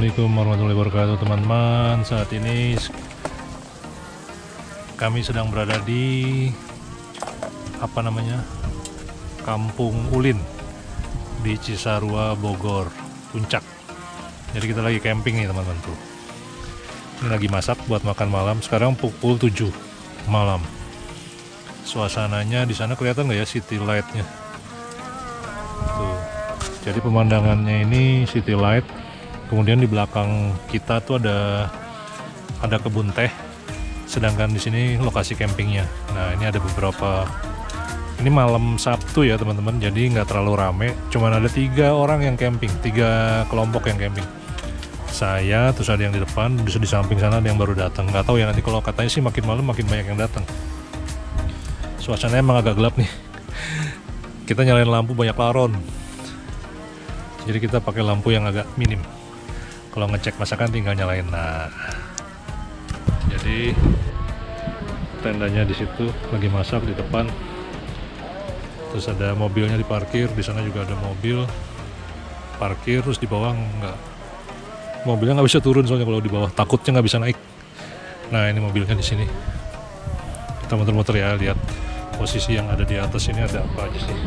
Assalamualaikum warahmatullahi wabarakatuh teman-teman. Saat ini kami sedang berada di Kampung Ulin di Cisarua, Bogor, Puncak. Jadi kita lagi camping nih teman-teman tuh. Ini lagi masak buat makan malam. Sekarang pukul 7 malam. Suasananya di sana kelihatan nggak ya city light-nya? Tuh. Jadi pemandangannya ini city light. Kemudian di belakang kita tuh ada kebun teh. Sedangkan di sini lokasi campingnya. Nah, ini ada beberapa. Ini malam Sabtu ya teman-teman. Jadi nggak terlalu rame. Cuman ada 3 orang yang camping, 3 kelompok yang camping. Saya, terus ada yang di depan, di samping sana ada yang baru datang. Nggak tahu ya, nanti kalau katanya sih makin malam makin banyak yang datang. Suasananya emang agak gelap nih. Kita nyalain lampu banyak laron. Jadi kita pakai lampu yang agak minim. Kalau ngecek masakan tinggal nyalain. Nah, jadi tendanya di situ lagi masak di depan. Terus ada mobilnya diparkir, di sana juga ada mobil parkir, terus di bawah mobilnya nggak bisa turun soalnya kalau di bawah takutnya nggak bisa naik. Nah, ini mobilnya di sini. Kita muter-muter ya, lihat posisi yang ada di atas ini ada apa aja sih.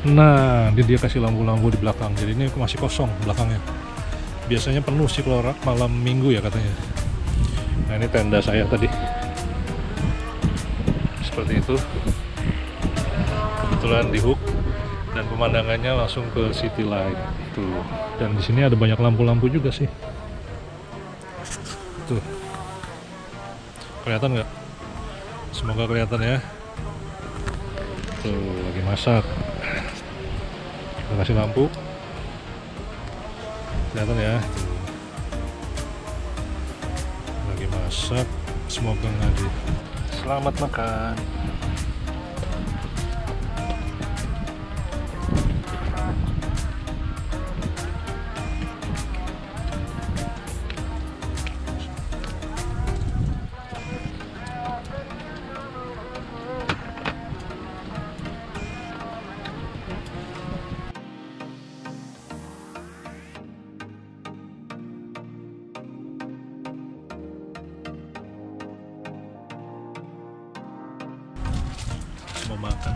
Nah, dia kasih lampu-lampu di belakang. Jadi ini masih kosong belakangnya. Biasanya penuh sih kalau malam minggu ya katanya. Nah, ini tenda saya tadi. Seperti itu. Kebetulan di hook dan pemandangannya langsung ke city light. Tuh. Dan di sini ada banyak lampu-lampu juga sih. Tuh. Kelihatan nggak? Semoga kelihatan ya. Tuh, lagi masak. Kita kasih lampu, kelihatan ya. Lagi masak, semoga nggak selamat makan. Mau makan.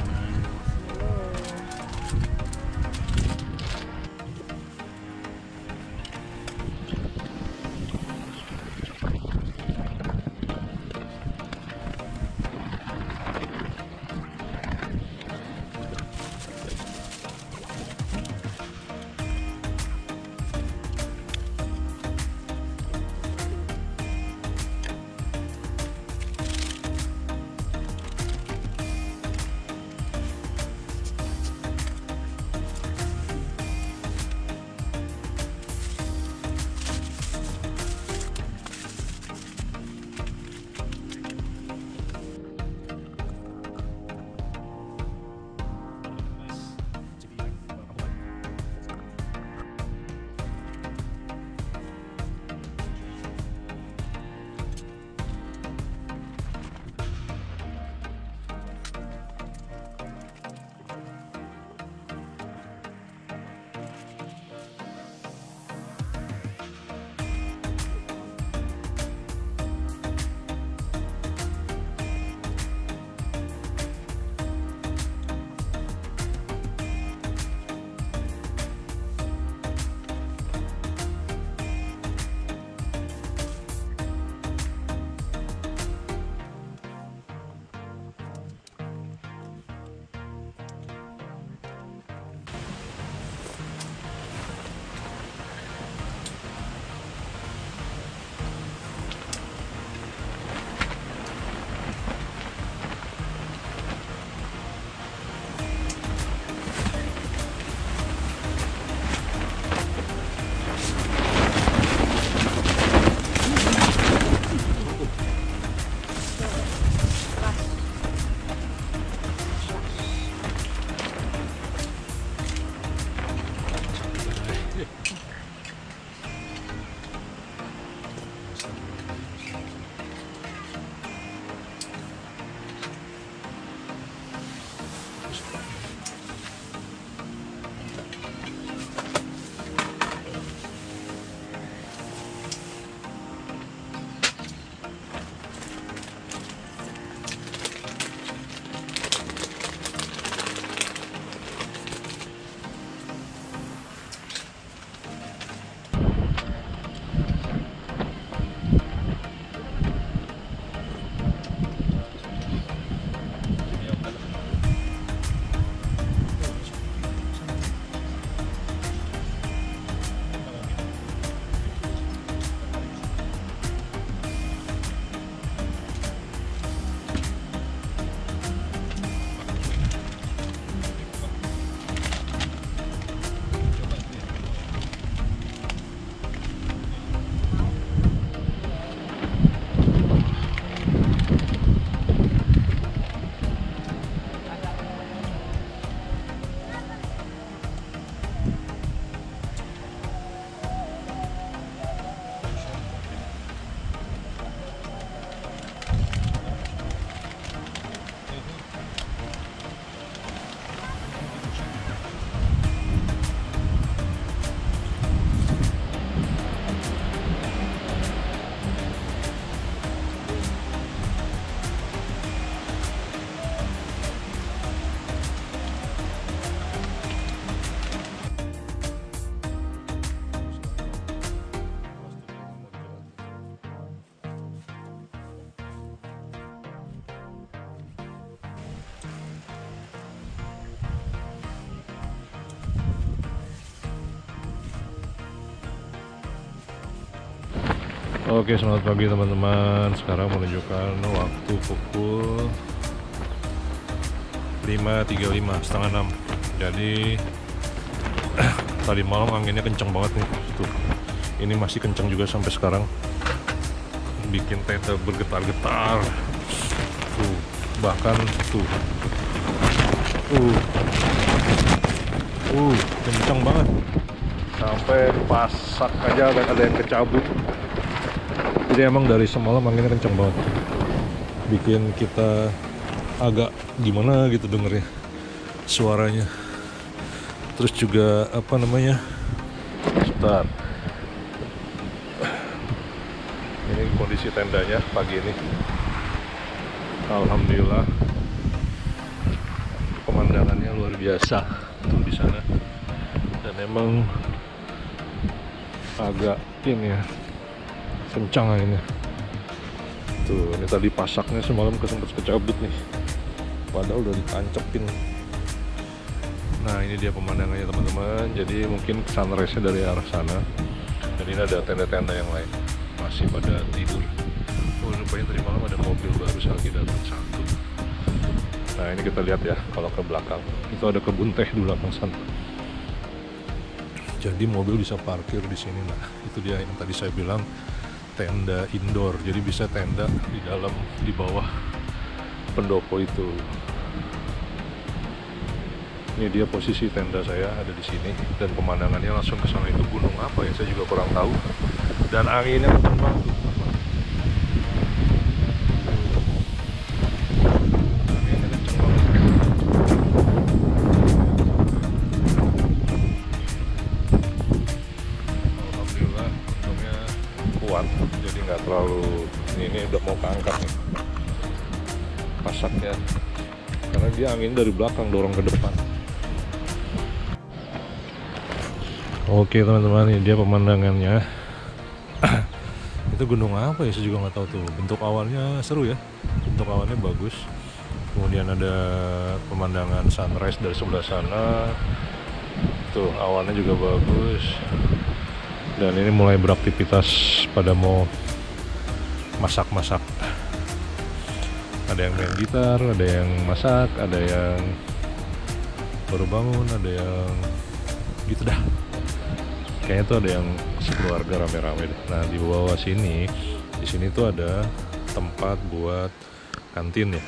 Oke, selamat pagi teman-teman. Sekarang menunjukkan waktu pukul 5.35, setengah 6. Jadi tadi malam anginnya kenceng banget nih. Tuh, ini masih kenceng juga sampai sekarang. Bikin tenda bergetar-getar. Tuh, bahkan tuh. Kenceng banget. Sampai pasak aja ada yang kecabut. Jadi emang dari semalam anginnya kenceng banget, bikin kita agak gimana gitu dengernya suaranya. Terus juga apa namanya, sebentar, ini kondisi tendanya pagi ini. Alhamdulillah pemandangannya luar biasa tuh di sana, dan emang agak ini ya, kencang anginnya. Tuh, ini tadi pasaknya semalam kesempet kecabut nih, padahal udah ditancepin. Nah, ini dia pemandangannya teman-teman. Jadi mungkin sunrise-nya dari arah sana. Dan ini ada tenda-tenda yang lain masih pada tidur. Oh, rupanya tadi malam ada mobil baru lagi datang satu. Nah, ini kita lihat ya, kalau ke belakang itu ada kebun teh di belakang sana. Jadi mobil bisa parkir di sini. Nah, itu dia yang tadi saya bilang tenda indoor. Jadi bisa tenda di dalam, di bawah pendopo itu. Ini dia posisi tenda saya ada di sini, dan pemandangannya langsung ke sana. Itu gunung apa ya, saya juga kurang tahu. Dan anginnya kencang banget. Anginnya kencang banget. Alhamdulillah untungnya kuat, jadi nggak terlalu ini udah mau keangkat nih pasaknya, karena dia angin dari belakang dorong ke depan. Oke teman-teman, ini dia pemandangannya. Itu gunung apa ya, saya juga nggak tahu tuh. Bentuk awalnya seru ya, bentuk awalnya bagus. Kemudian ada pemandangan sunrise dari sebelah sana. Tuh, awalnya juga bagus. Dan ini mulai beraktivitas pada mau masak-masak. Ada yang main gitar, ada yang masak, ada yang baru bangun, ada yang gitu dah. Kayaknya tuh ada yang sekeluarga rame-rame deh. Nah, di bawah sini, di sini tuh ada tempat buat kantin ya,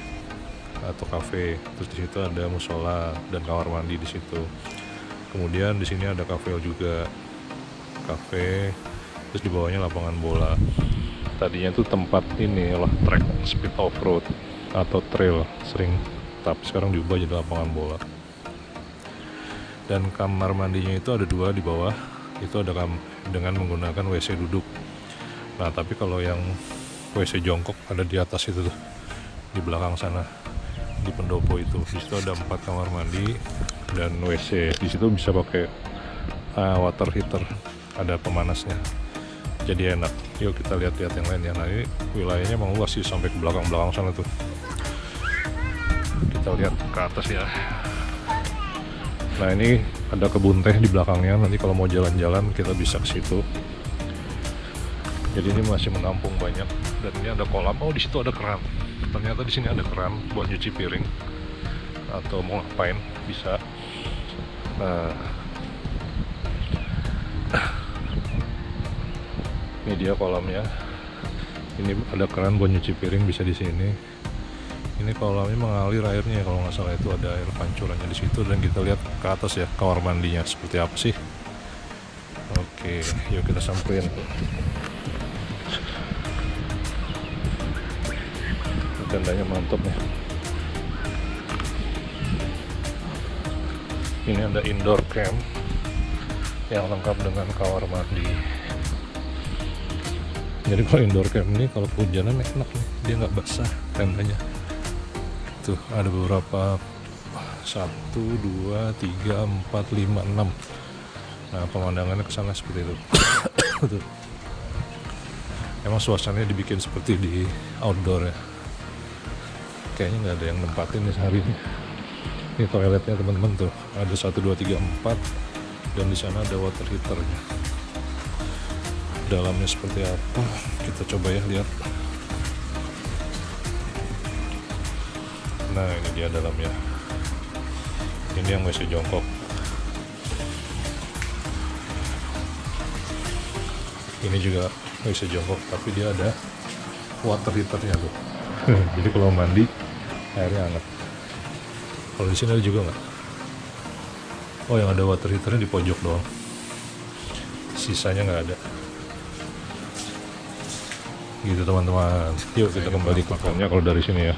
atau kafe. Terus di situ ada musola dan kamar mandi di situ. Kemudian di sini ada kafe juga, kafe. Terus di bawahnya lapangan bola. Tadinya tuh tempat ini lah, track speed off road atau trail sering, tapi sekarang diubah jadi lapangan bola. Dan kamar mandinya itu ada 2 di bawah. Itu ada dengan menggunakan WC duduk. Nah, tapi kalau yang WC jongkok ada di atas itu tuh, di belakang sana, di pendopo itu. Di situ ada 4 kamar mandi dan WC. Di situ bisa pakai water heater, ada pemanasnya. Jadi enak. Yuk kita lihat-lihat yang lain ya. Nah, ini wilayahnya emang luas sih sampai ke belakang-belakang sana tuh. Kita lihat ke atas ya. Nah, ini ada kebun teh di belakangnya. Nanti kalau mau jalan-jalan kita bisa ke situ. Jadi ini masih menampung banyak. Dan ini ada kolam. Oh, di situ ada keran. Ternyata di sini ada keran buat nyuci piring atau mau ngapain bisa. Nah, ini dia kolamnya. Ini ada keran buat nyuci piring, bisa di sini. Ini kolamnya mengalir airnya, kalau nggak salah itu ada air pancurannya di situ. Dan kita lihat ke atas ya, kamar mandinya seperti apa sih. Oke, yuk kita samperin. Tendanya mantap nih. Ini ada indoor camp yang lengkap dengan kamar mandi. Jadi kalau indoor camp ini kalau kehujanan enak nih, dia nggak basah tendanya. Tuh ada beberapa, 1, 2, 3, 4, 5, 6. Nah, pemandangannya ke sana seperti itu. Tuh. Emang suasananya dibikin seperti di outdoor ya. Kayaknya nggak ada yang nempatin nih sehari ini. Ini toiletnya teman-teman tuh. Ada 1, 2, 3, 4. Dan di sana ada water heaternya. dalamnya seperti apa, kita coba ya lihat. Nah ini dia dalamnya, ini yang WC jongkok. Ini juga WC jongkok, tapi dia ada water heaternya tuh. Jadi kalau mandi airnya hangat. Kalau di sini ada juga nggak? Oh, yang ada water heaternya di pojok doang, sisanya nggak ada. Gitu teman-teman. Yuk kita kembali ke filmnya kalau dari sini ya.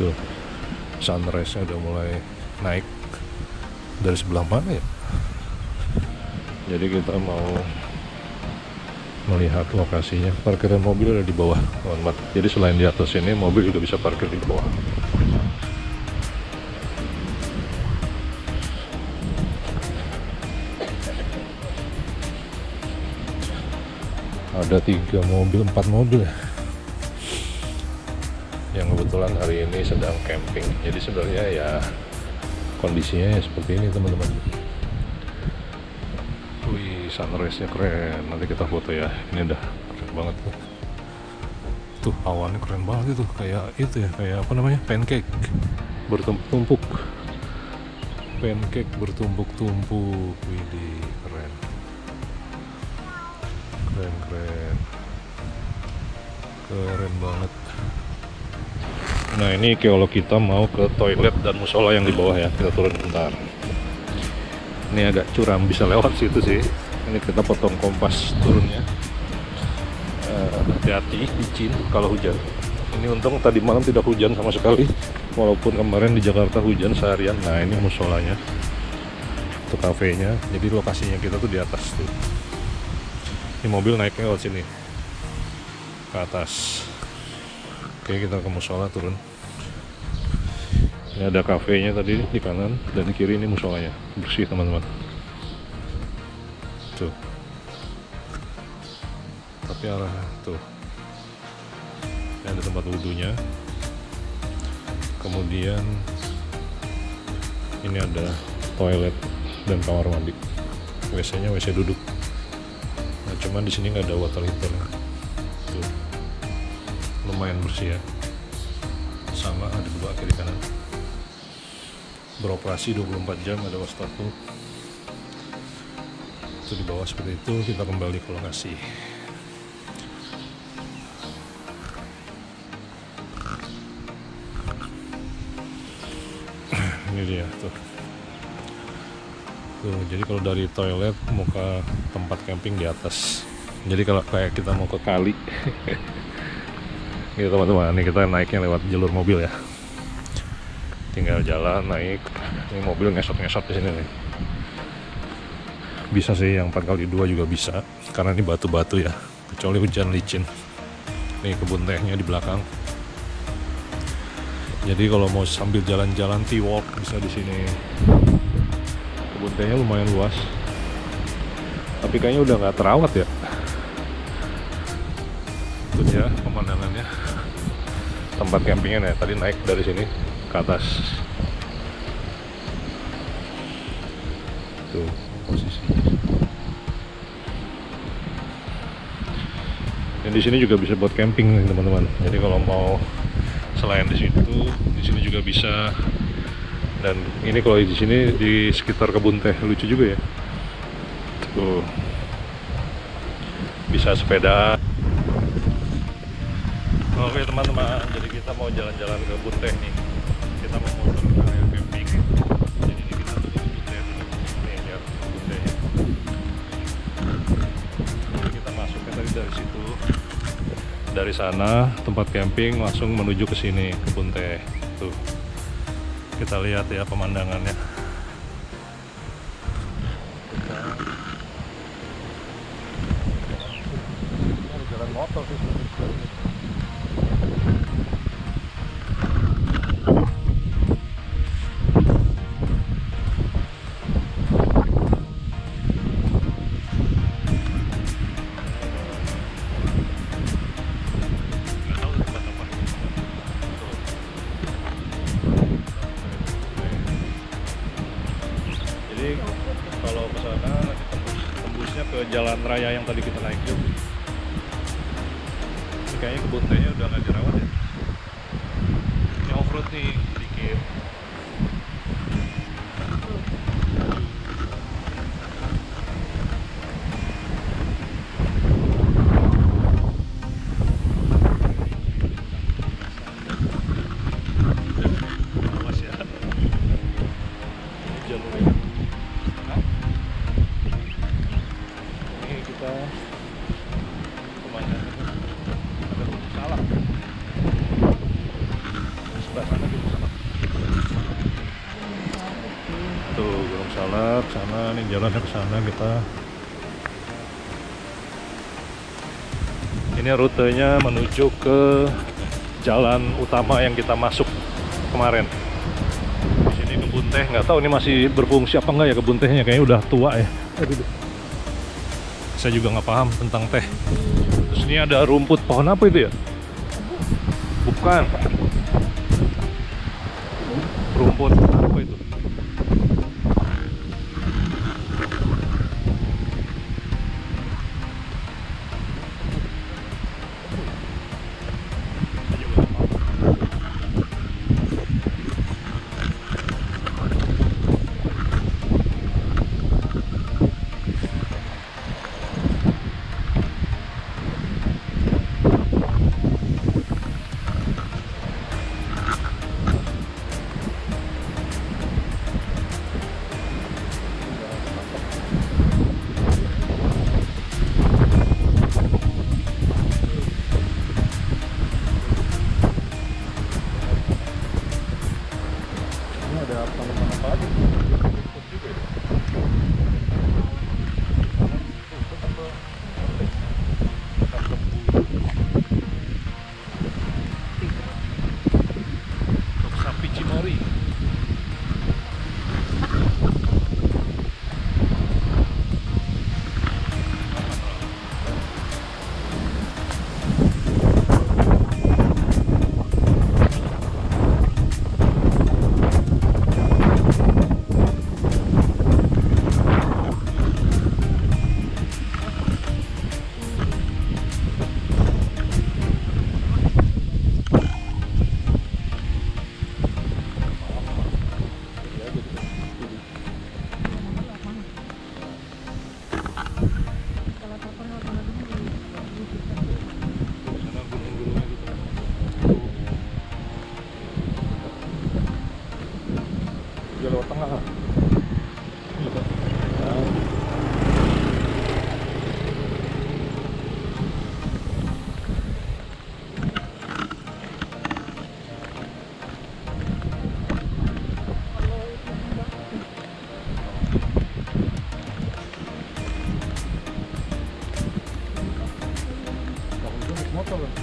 Tuh sunrise-nya udah mulai naik. Dari sebelah mana ya? Jadi kita mau melihat lokasinya. Parkiran mobil ada di bawah, teman-teman. Jadi selain di atas ini, mobil juga bisa parkir di bawah. Ada 3 mobil, 4 mobil ya, yang kebetulan hari ini sedang camping. Jadi sebenarnya ya kondisinya ya seperti ini teman-teman. Wih, sunrise-nya keren. Nanti kita foto ya. Ini udah keren banget tuh. Tuh awannya keren banget itu. Kayak itu ya, kayak apa namanya, pancake bertumpuk-tumpuk. Pancake bertumpuk-tumpuk. Widih, keren. Keren banget. Nah ini kalau kita mau ke toilet dan musola yang di bawah ya, kita turun bentar. Ini agak curam, bisa lewat situ sih. Ini kita potong kompas turunnya. Hati-hati licin kalau hujan. Ini untung tadi malam tidak hujan sama sekali, walaupun kemarin di Jakarta hujan seharian. Nah ini musolanya, itu kafenya. Jadi lokasinya kita tuh di atas tuh. Ini mobil naiknya lewat sini ke atas. Oke, kita ke musola turun. Ini ada kafenya tadi di kanan, dan di kiri ini musolanya. Bersih teman-teman. Tuh. Tapi arah tuh. Ini ada tempat wudhunya. Kemudian ini ada toilet dan kamar mandi. WC-nya WC duduk. Nah, cuman di sini nggak ada water heater. Tuh. Lumayan bersih ya. Sama ada 2 kiri kanan. Beroperasi 24 jam, ada wastafel. Itu di bawah seperti itu. Kita kembali ke lokasi. Ini dia tuh. Tuh, jadi kalau dari toilet mau ke tempat camping di atas. Jadi kalau kayak kita mau ke kali. Gitu teman-teman, ini kita naiknya lewat jalur mobil ya. Tinggal jalan naik. Ini mobil ngesot-ngesot di sini nih. Bisa sih yang 4x2 juga bisa, karena ini batu-batu ya. Kecuali hujan licin. Nih kebun tehnya di belakang. Jadi kalau mau sambil jalan-jalan tea walk bisa di sini. Kebun tehnya lumayan luas. Tapi kayaknya udah nggak terawat ya. Itu dia pemandangannya. Tempat campingnya ya. Tadi naik dari sini ke atas. Tuh posisi. Dan di sini juga bisa buat camping teman-teman. Jadi kalau mau selain di sini juga bisa. Dan ini kalau di sini di sekitar kebun teh lucu juga ya. Tuh. Bisa sepeda. Oke teman-teman, jadi kita mau jalan-jalan ke kebun teh nih. Kita mau motor ke area camping. Jadi ini kita tuh di kebun teh. Nih lihat kebun teh. Jadi kita masuknya tadi dari situ. Dari sana tempat camping langsung menuju ke sini kebun teh. Tuh. Kita lihat ya pemandangannya. Ada jalan motor sih. Jadi kalau ke sana ke jalan raya yang tadi kita naik juga. Ini kayaknya kebun tehnya udah nggak dirawat ya. Ini off-road nih sedikit. Awas ya. Ini jalurnya. Hah? Ini kita kemana? Ada Gunung Salak. Sebelah sana Gunung Salak. Tuh Gunung Salak sana, nih jalannya ke sana kita. Ini rutenya menuju ke jalan utama yang kita masuk kemarin. Di sini kebun teh, nggak tahu ini masih berfungsi apa enggak ya kebun tehnya, kayaknya udah tua ya. Saya juga nggak paham tentang teh. Terus ini ada rumput, pohon apa itu ya? Bukan. Rumput apa itu? Saya juga nggak paham. Ini ada tanaman apa lagi? Rumput juga ya? Rumput apa? Bukan kebun. Untuk sapi Cimory. Sana gunung-gunungnya gitu. Jawa Tengah. Motor masuk.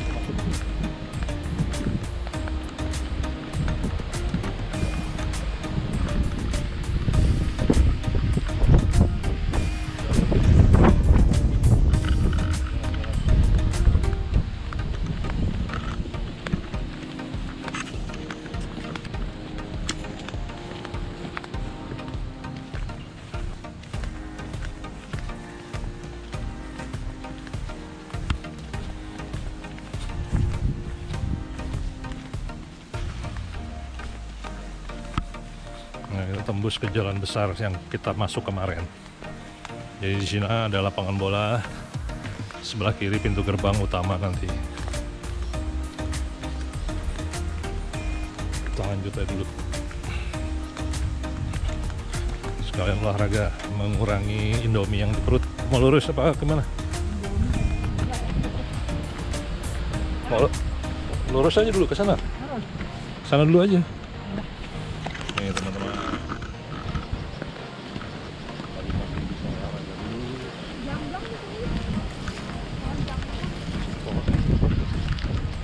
Nah, kita tembus ke jalan besar yang kita masuk kemarin. Jadi di sini ada lapangan bola, sebelah kiri pintu gerbang utama nanti. Kita lanjut aja dulu. Sekalian olahraga, mengurangi Indomie yang di perut. Mau lurus apa kemana? Mau lurus aja dulu ke sana. Sana dulu aja. Nih teman-teman. Tadi masih bisa olahraga dulu.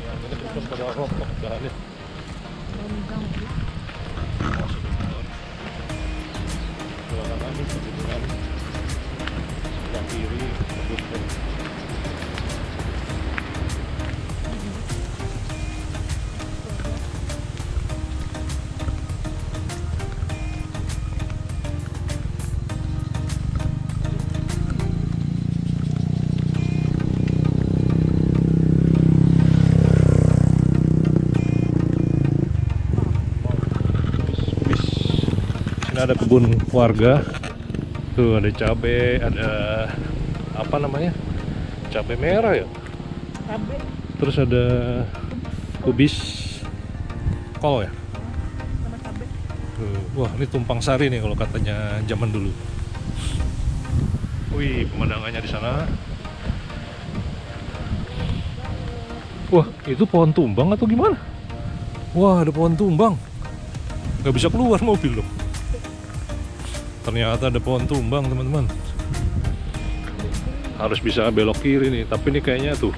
Yang ini terus pada rokok jalannya. Masuk ke motor. Jualan lagi kebetulan sebelah kiri kebun teh. Ini ada kebun warga. Tuh ada cabai, ada apa namanya? Cabai merah ya. Cabai. Terus ada kubis kol ya. Sama cabai. Tuh, wah ini tumpang sari nih kalau katanya zaman dulu. Wih, pemandangannya di sana. Wah, itu pohon tumbang atau gimana? Wah, ada pohon tumbang. Gak bisa keluar mobil loh. Ternyata ada pohon tumbang, teman-teman. Harus bisa belok kiri nih, tapi ini kayaknya tuh.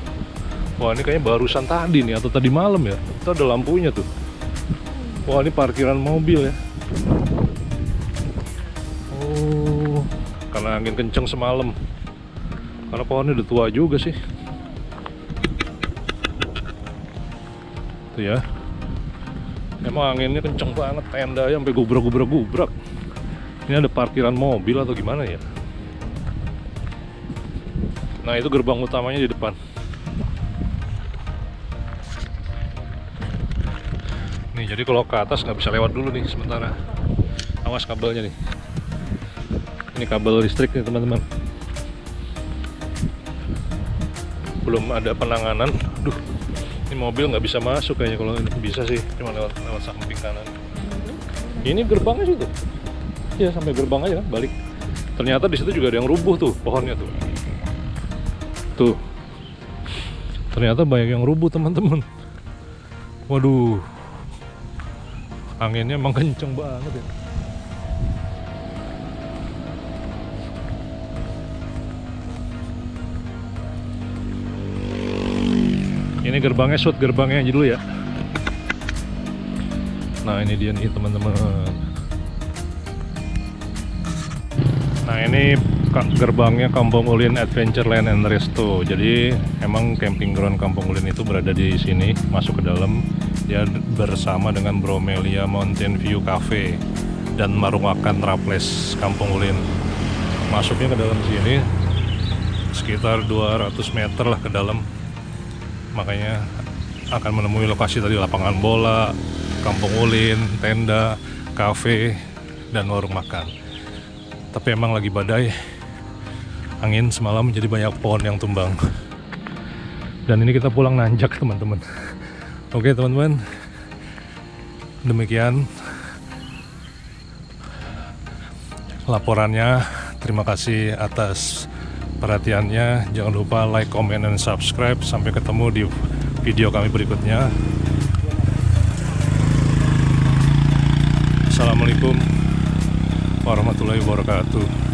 Wah, ini kayaknya barusan tadi nih, atau tadi malam ya. Itu ada lampunya tuh. Wah, ini parkiran mobil ya. Oh, karena angin kenceng semalam. Karena pohonnya udah tua juga sih. Tuh ya. Emang anginnya kenceng banget, tenda ya sampai gubrak. Ini ada parkiran mobil atau gimana ya? Nah, itu gerbang utamanya di depan. Nih, jadi kalau ke atas nggak bisa lewat dulu nih sementara. Awas kabelnya nih. Ini kabel listrik nih, teman-teman. Belum ada penanganan. Aduh, ini mobil nggak bisa masuk kayaknya. Kalau ini bisa sih, cuma lewat samping kanan. Ini gerbangnya situ. Ya, sampai gerbang aja balik. Ternyata di situ juga ada yang rubuh tuh pohonnya tuh. Tuh. Ternyata banyak yang rubuh, teman-teman. Waduh. Anginnya emang kenceng banget ya. Ini gerbangnya, shoot gerbangnya aja dulu ya. Nah, ini dia nih, teman-teman. Nah, ini gerbangnya Kampung Ulin Adventure Land and Resto. Jadi emang camping ground Kampung Ulin itu berada di sini. Masuk ke dalam, dia bersama dengan Bromelia Mountain View Cafe dan Marung Makan Traples Kampung Ulin. Masuknya ke dalam sini sekitar 200 meter lah ke dalam. Makanya akan menemui lokasi tadi, lapangan bola, Kampung Ulin, tenda, kafe, dan warung makan. Tapi emang lagi badai, angin semalam jadi banyak pohon yang tumbang. Dan ini kita pulang nanjak, teman-teman. Oke, teman-teman, demikian laporannya. Terima kasih atas perhatiannya. Jangan lupa like, comment, dan subscribe. Sampai ketemu di video kami berikutnya. Assalamualaikum warahmatullahi wabarakatuh.